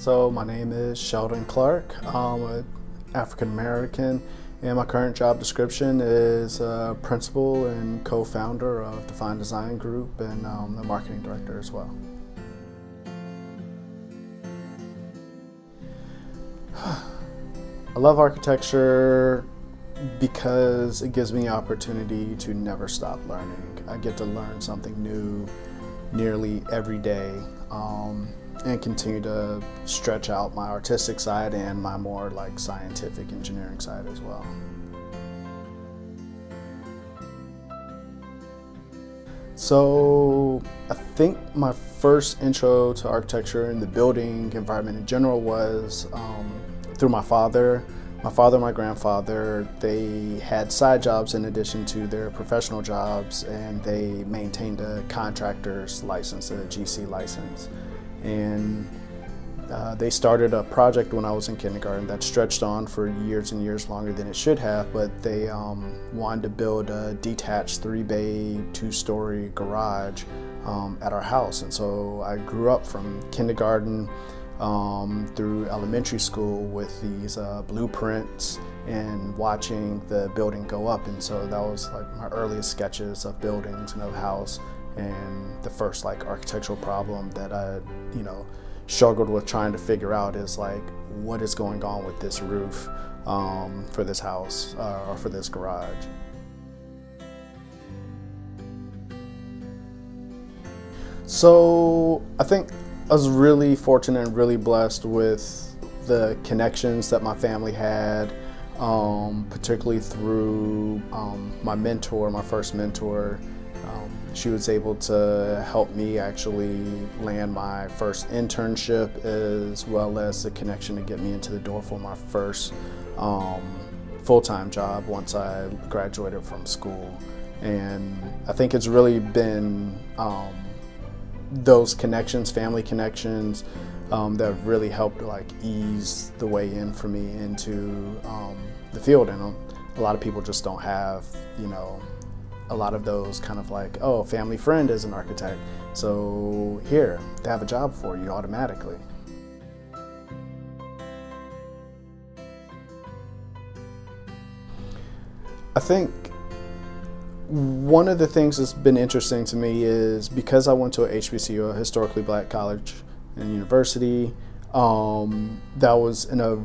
So my name is Sheldon Clark. I'm an African American, and my current job description is principal and co-founder of Define Design Group, and the marketing director as well. I love architecture because it gives me the opportunity to never stop learning. I get to learn something new nearly every day, and continue to stretch out my artistic side and my more scientific engineering side as well. So I think my first intro to architecture and the building environment in general was through my father. My father and my grandfather, they had side jobs in addition to their professional jobs, and they maintained a contractor's license, a GC license. And they started a project when I was in kindergarten that stretched on for years and years longer than it should have, but they wanted to build a detached 3-bay, 2-story garage at our house. And so I grew up from kindergarten through elementary school with these blueprints and watching the building go up. And so that was my earliest sketches of buildings and of house, and the first architectural problem that I struggled with trying to figure out is what is going on with this roof for this house or for this garage. So I think I was really fortunate and really blessed with the connections that my family had, particularly through my mentor, my first mentor. She was able to help me actually land my first internship, as well as the connection to get me into the door for my first full-time job once I graduated from school. And I think it's really been those connections, family connections, that have really helped ease the way in for me into the field. And a lot of people just don't have, a lot of those kind of oh, family friend is an architect, so here, they have a job for you automatically. I think one of the things that's been interesting to me is because I went to a HBCU, a historically black college and university, that was in a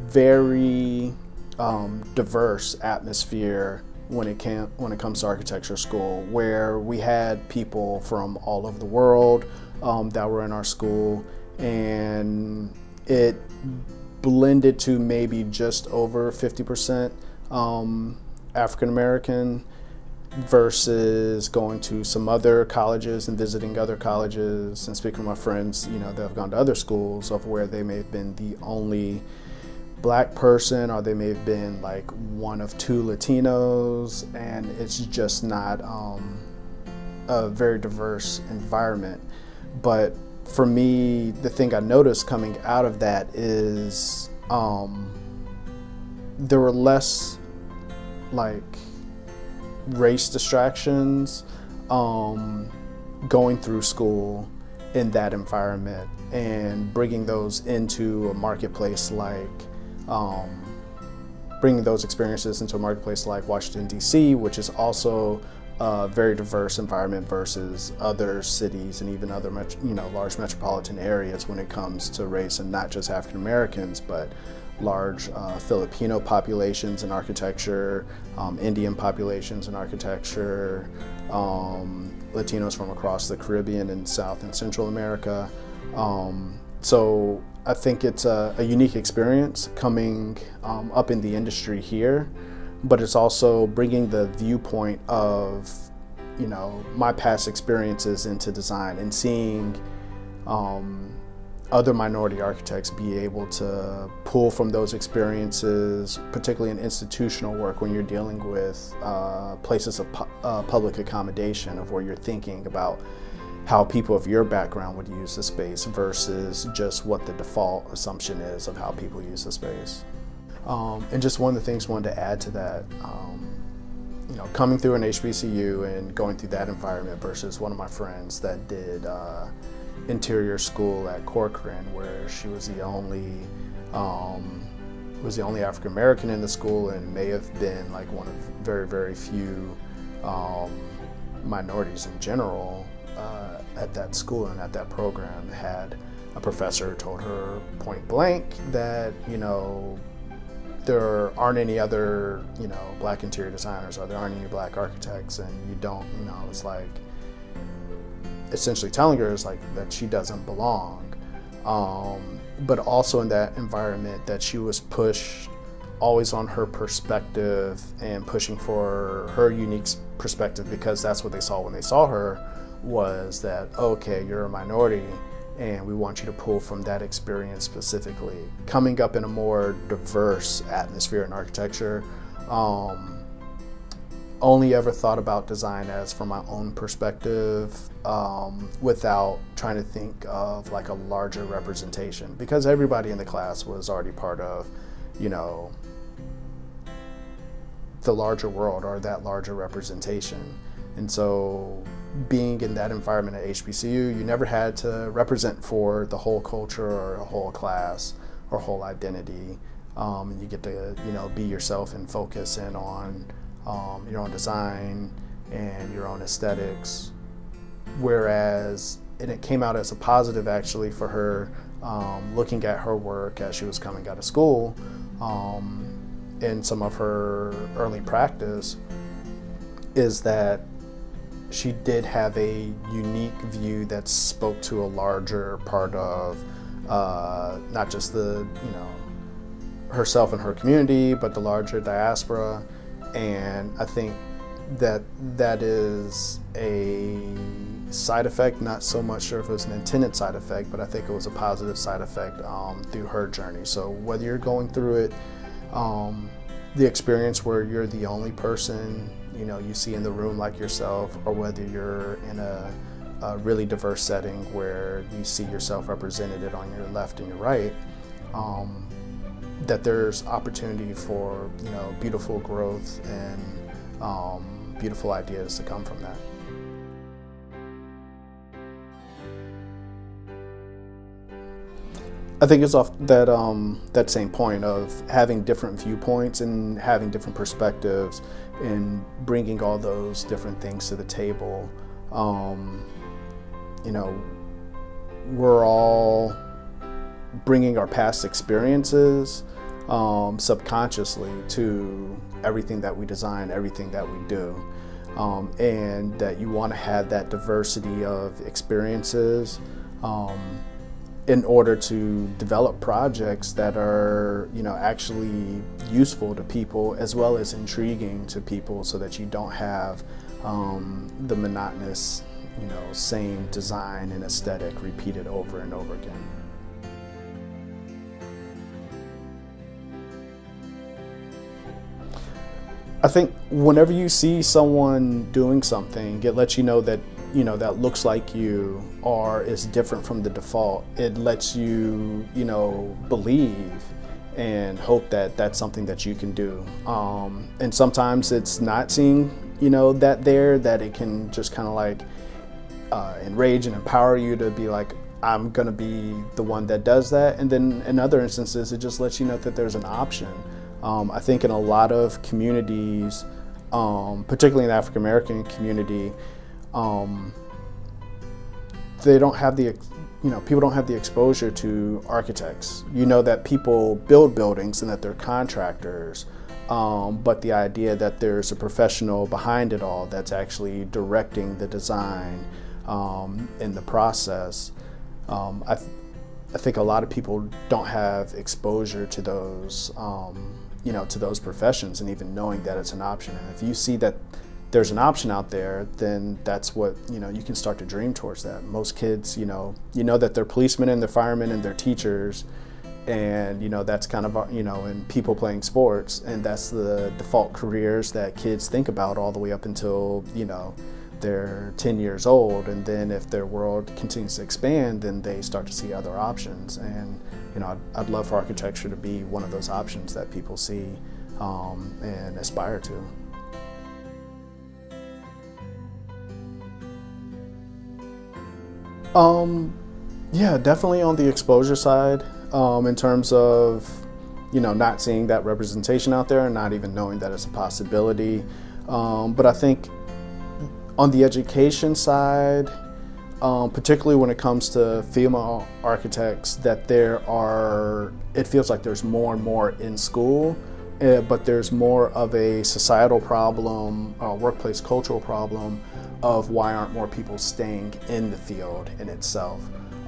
very diverse atmosphere when it comes to architecture school, where we had people from all over the world that were in our school, and it blended to maybe just over 50% African American, versus going to some other colleges and visiting other colleges and speaking with my friends, that have gone to other schools, of where they may have been the only black person, or they may have been one of 2 Latinos, and it's just not a very diverse environment. But for me, the thing I noticed coming out of that is there were less race distractions going through school in that environment, and bringing those into a marketplace bringing those experiences into a marketplace like Washington, D.C., which is also a very diverse environment versus other cities and even other large metropolitan areas when it comes to race, and not just African Americans, but large Filipino populations in architecture, Indian populations in architecture, Latinos from across the Caribbean and South and Central America. So I think it's a unique experience coming up in the industry here, but it's also bringing the viewpoint of my past experiences into design, and seeing other minority architects be able to pull from those experiences, particularly in institutional work when you're dealing with places of public accommodation, of where you're thinking about how people of your background would use the space versus just what the default assumption is of how people use the space. And just one of the things I wanted to add to that, coming through an HBCU and going through that environment versus one of my friends that did interior school at Corcoran, where she was the only African American in the school, and may have been like one of very, very few minorities in general at that school and at that program. Had a professor who told her point blank that, there aren't any other, black interior designers, or there aren't any black architects, and you don't, it's like essentially telling her is like that she doesn't belong. But also in that environment that she was pushed always on her perspective and pushing for her unique perspective, because that's what they saw when they saw her, was that, okay, you're a minority and we want you to pull from that experience specifically. Coming up in a more diverse atmosphere in architecture, only ever thought about design as from my own perspective, without trying to think of like a larger representation, because everybody in the class was already part of, the larger world or that larger representation. And so being in that environment at HBCU, you never had to represent for the whole culture or a whole class or whole identity. And you get to, be yourself and focus in on your own design and your own aesthetics. Whereas, and it came out as a positive actually for her, looking at her work as she was coming out of school, in some of her early practice, is that she did have a unique view that spoke to a larger part of not just the, herself and her community, but the larger diaspora. And I think that that is a side effect, not so much sure if it was an intended side effect, but I think it was a positive side effect through her journey. So whether you're going through it, the experience where you're the only person you see in the room like yourself, or whether you're in a really diverse setting where you see yourself represented on your left and your right, that there's opportunity for beautiful growth and beautiful ideas to come from that. I think it's off that same point of having different viewpoints and having different perspectives and bringing all those different things to the table. We're all bringing our past experiences subconsciously to everything that we design, everything that we do. And that you want to have that diversity of experiences in order to develop projects that are, actually useful to people as well as intriguing to people, so that you don't have the monotonous, same design and aesthetic repeated over and over again. I think whenever you see someone doing something, it lets you know that that looks like you or is different from the default. It lets you, believe and hope that that's something that you can do. And sometimes it's not seeing, that it can just kind of like enrage and empower you to be like, I'm gonna be the one that does that. And then in other instances, it just lets you know that there's an option. I think in a lot of communities, particularly in the African American community, they don't have the, people don't have the exposure to architects. That people build buildings and that they're contractors, but the idea that there's a professional behind it all that's actually directing the design in the process, I think a lot of people don't have exposure to those, to those professions, and even knowing that it's an option. And if you see that there's an option out there, then that's what, you can start to dream towards that. Most kids, that they're policemen and they're firemen and they're teachers, and, that's kind of, and people playing sports, and that's the default careers that kids think about all the way up until, they're 10 years old. And then if their world continues to expand, then they start to see other options. And, I'd love for architecture to be one of those options that people see and aspire to. Yeah, definitely on the exposure side, in terms of, not seeing that representation out there and not even knowing that it's a possibility. But I think on the education side, particularly when it comes to female architects, that it feels like there's more and more in school, but there's more of a societal problem, a workplace cultural problem of why aren't more people staying in the field in itself.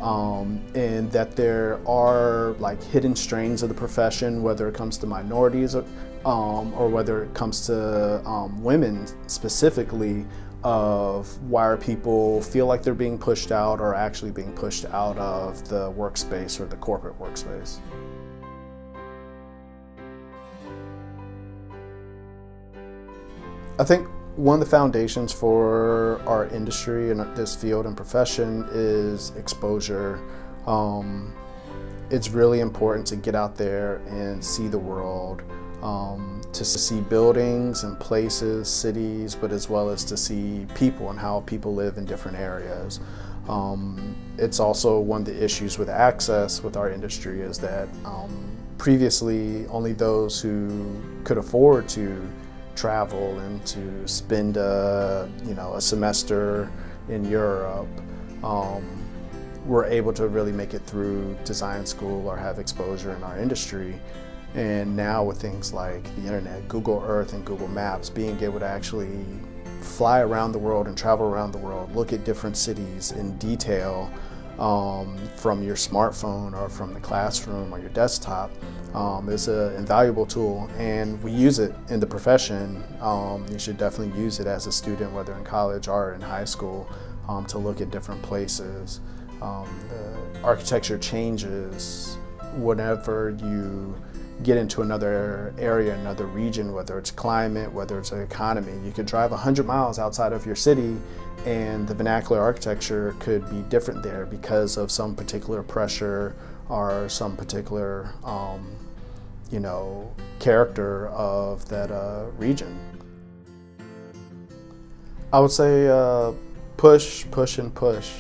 And that there are like hidden strains of the profession, whether it comes to minorities or whether it comes to women specifically, of why people feel like they're being pushed out or actually being pushed out of the workspace or the corporate workspace. I think one of the foundations for our industry and this field and profession is exposure. It's really important to get out there and see the world, to see buildings and places, cities, but as well as to see people and how people live in different areas. It's also one of the issues with access with our industry is that previously only those who could afford to travel and to spend a semester in Europe were able to really make it through design school or have exposure in our industry. And now with things like the internet, Google Earth and Google Maps, being able to actually fly around the world and travel around the world, look at different cities in detail from your smartphone or from the classroom or your desktop, is an invaluable tool, and we use it in the profession. You should definitely use it as a student, whether in college or in high school, to look at different places. The architecture changes whenever you get into another area, another region, whether it's climate, whether it's an economy. You could drive 100 miles outside of your city and the vernacular architecture could be different there because of some particular pressure or some particular character of that region. I would say push, push, and push.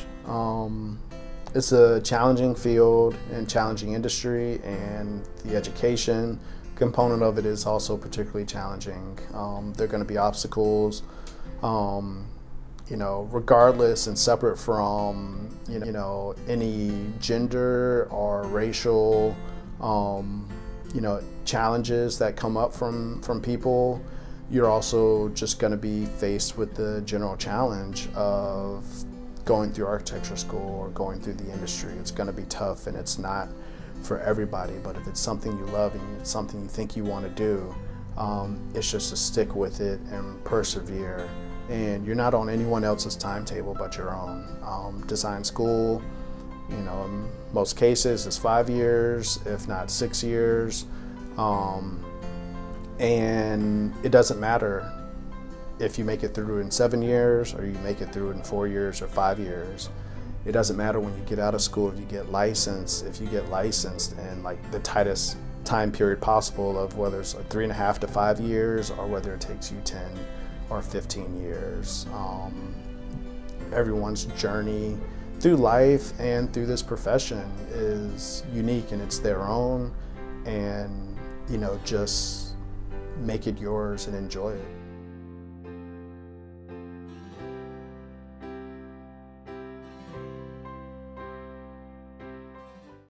It's a challenging field and challenging industry, and the education component of it is also particularly challenging. There are going to be obstacles, regardless and separate from, any gender or racial, challenges that come up from people. You're also just going to be faced with the general challenge of going through architecture school or going through the industry. It's going to be tough, and it's not for everybody, but if it's something you love and it's something you think you want to do, it's just to stick with it and persevere. And you're not on anyone else's timetable but your own. Design school, in most cases is 5 years, if not 6 years. And it doesn't matter if you make it through in 7 years or you make it through in 4 years or 5 years. It doesn't matter when you get out of school if you get licensed. If you get licensed in like the tightest time period possible of whether it's like 3.5 to 5 years or whether it takes you 10 or 15 years. Everyone's journey through life and through this profession is unique and it's their own, and just make it yours and enjoy it.